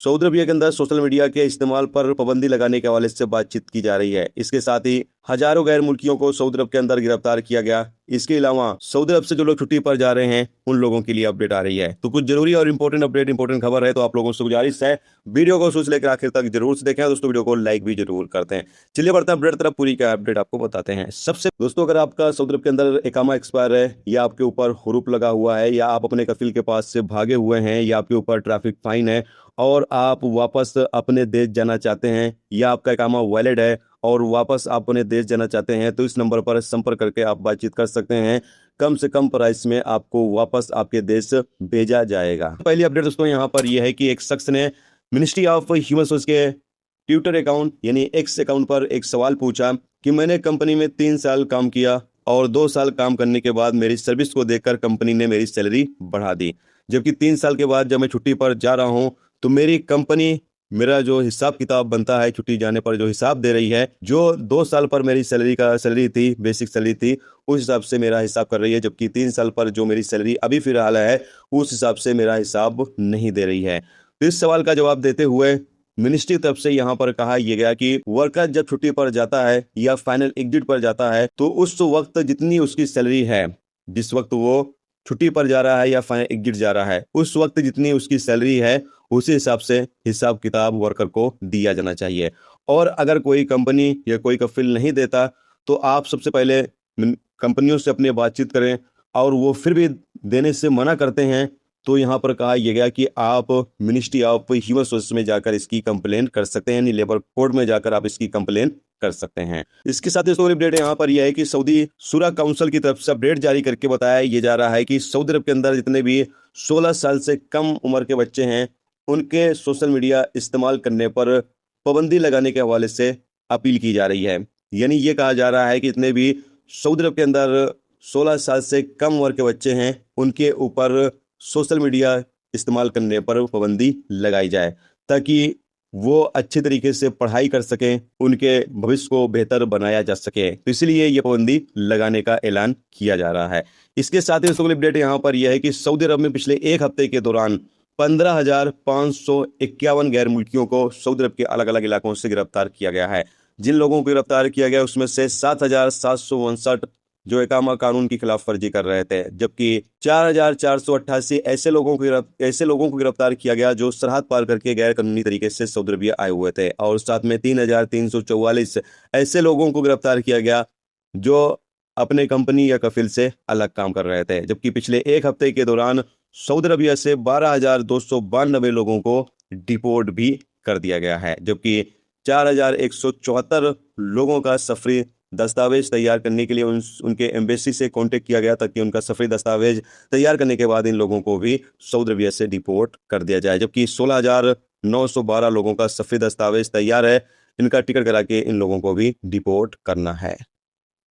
Saudi Arabia के अंदर social media के इस्तेमाल पर पाबंदी लगाने के हवाले से बातचीत की जा रही है। इसके साथ ही हजारों गैर मुल्कियों को सऊदी अरब के अंदर गिरफ्तार किया गया। इसके अलावा सऊदी अरब से जो लोग छुट्टी पर जा रहे हैं उन लोगों के लिए अपडेट आ रही है। तो कुछ जरूरी और इंपॉर्टेंट अपडेट, इंपॉर्टेंट खबर है, तो आप लोगों से गुजारिश है वीडियो को शुरू से लेकर आखिर तक जरूर से देखें। दोस्तों वीडियो को लाइक भी जरूर करते हैं। चलिए बढ़ते हैं अपडेट तरफ, पूरी का अपडेट आपको बताते हैं। सबसे दोस्तों, अगर आपका सऊदी अरब के अंदर इकामा एक्सपायर है या आपके ऊपर हुरूप लगा हुआ है या आप अपने कफील के पास से भागे हुए हैं या आपके ऊपर ट्रैफिक फाइन है और आप वापस अपने देश जाना चाहते हैं या आपका इकामा वैलिड है और वापस आप अपने देश जाना चाहते हैं, तो इस नंबर पर संपर्क करके आप बातचीत कर सकते हैं। कम से कम प्राइस में आपको वापस आपके देश भेजा जाएगा। पहली अपडेट दोस्तों यहाँ पर यह है कि एक शख्स ने मिनिस्ट्री ऑफ ह्यूमन रिसोर्स के ट्विटर अकाउंट यानी एक्स अकाउंट पर एक सवाल पूछा कि मैंने कंपनी में 3 साल काम किया और 2 साल काम करने के बाद मेरी सर्विस को देखकर कंपनी ने मेरी सैलरी बढ़ा दी, जबकि 3 साल के बाद जब मैं छुट्टी पर जा रहा हूं तो मेरी कंपनी मेरा जो हिसाब किताब बनता है छुट्टी जाने पर जो हिसाब दे रही है, जो 2 साल पर मेरी सैलरी थी, बेसिक सैलरी थी, उस हिसाब से मेरा हिसाब कर रही है, जबकि 3 साल पर जो मेरी सैलरी अभी फिलहाल है उस हिसाब से मेरा हिसाब नहीं दे रही है। तो इस सवाल का जवाब देते हुए मिनिस्ट्री तरफ से यहाँ पर कहा यह गया कि वर्कर जब छुट्टी पर जाता है या फाइनल एग्जिट पर जाता है तो उस वक्त जितनी उसकी सैलरी है, जिस वक्त वो छुट्टी पर जा रहा है या फाइनल एग्जिट जा रहा है, उस वक्त जितनी उसकी सैलरी है उसी हिसाब से हिसाब किताब वर्कर को दिया जाना चाहिए। और अगर कोई कंपनी या कोई कफील नहीं देता तो आप सबसे पहले कंपनियों से अपनी बातचीत करें, और वो फिर भी देने से मना करते हैं तो यहाँ पर कहा यह गया कि आप मिनिस्ट्री ऑफ ह्यूमन रिसोर्स में जाकर इसकी कंप्लेन कर सकते हैं, यानी लेबर कोर्ट में जाकर आप इसकी कंप्लेन कर सकते हैं। इसके साथ ही अपडेट यहाँ पर यह है कि सऊदी शुरा काउंसिल की तरफ से अपडेट जारी करके बताया यह जा रहा है कि सऊदी अरब के अंदर जितने भी 16 साल से कम उम्र के बच्चे हैं उनके सोशल मीडिया इस्तेमाल करने पर पाबंदी लगाने के हवाले से अपील की जा रही है। यानी ये कहा जा रहा है कि जितने भी सऊदी अरब के अंदर 16 साल से कम उम्र के बच्चे हैं उनके ऊपर सोशल मीडिया इस्तेमाल करने पर पाबंदी लगाई जाए, ताकि वो अच्छे तरीके से पढ़ाई कर सकें, उनके भविष्य को बेहतर बनाया जा सके। तो इसलिए ये पाबंदी लगाने का ऐलान किया जा रहा है। इसके साथ ही अपडेट यहाँ पर यह है कि सऊदी अरब में पिछले एक हफ्ते के दौरान 15,551 गैर मुल्कियों को सऊदी अरब के अलग अलग इलाकों से गिरफ्तार किया गया है। जिन लोगों को गिरफ्तार किया गया उसमें से 7,759 जो इकामा कानून की खिलाफ वर्जी कर रहे थे, जबकि 4,488 ऐसे लोगों को गिरफ्तार किया गया जो सरहद पार करके गैर कानूनी तरीके से सऊदी अरबिया आए हुए थे, और साथ में 3,344 ऐसे लोगों को गिरफ्तार किया गया जो अपने कंपनी या कफिल से अलग काम कर रहे थे। जबकि पिछले एक हफ्ते के दौरान सऊदी अरबिया से 12,292 लोगों को डिपोर्ट भी कर दिया गया है, जबकि 4,174 लोगों का सफरी दस्तावेज तैयार करने के लिए उनके एम्बेसी से कांटेक्ट किया गया ताकि उनका सफरी दस्तावेज तैयार करने के बाद इन लोगों को भी सऊदी अरबिया से डिपोर्ट कर दिया जाए। जबकि 16,912 लोगों का सफरी दस्तावेज तैयार है, इनका टिकट करा के इन लोगों को भी डिपोर्ट करना है।